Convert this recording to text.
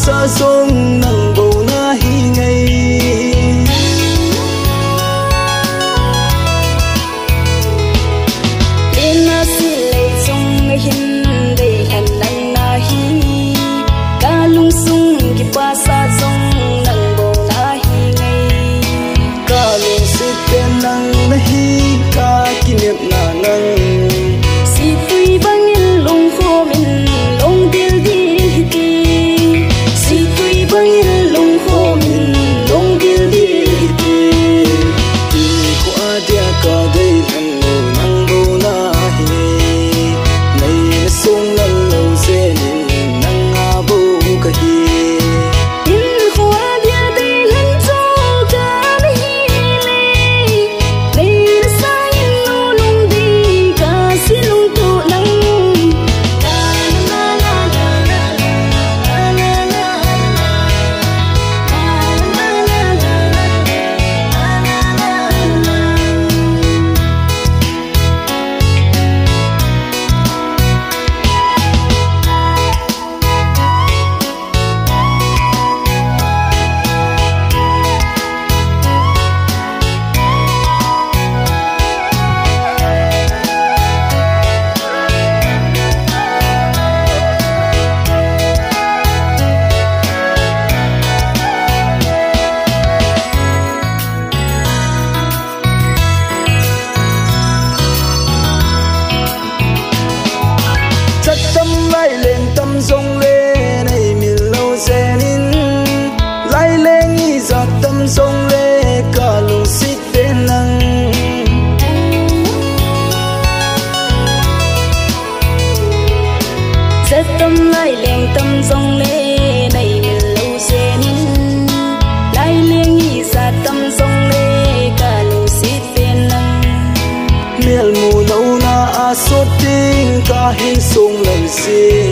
sa sông nắng bầu na hi ngay lên na si lệ sông hin đây hẹn nắng na hi ca lung sung ki pa sa sông nắng bầu na hi ngay ca lung si tên nắng na hi ca kỷ niệm na nắng si tui bangin lung khô min lung dil dil hiti si tui bangin lung khô min lung dil dil hiti ko adia ka dei han no nang bo na hi nei na song la lo se ni nang a bo ka hi in khua dia dei lan cho ka mi le dei na sa in no lung di ka si lung tu nang la la la la la la la la la chắc tâm lại lên tâm rong lên này mình lâu xe nín lại lên nghĩ giọt tâm rong lên cả lùng xít bên nắng rất tâm lại liền tâm rong lê này mình lâu xe nín lại liền nghĩ ra tâm rong lê cả lù xít bên nắng miel mù lâu na a sốt tiếng ca hin sung lần xin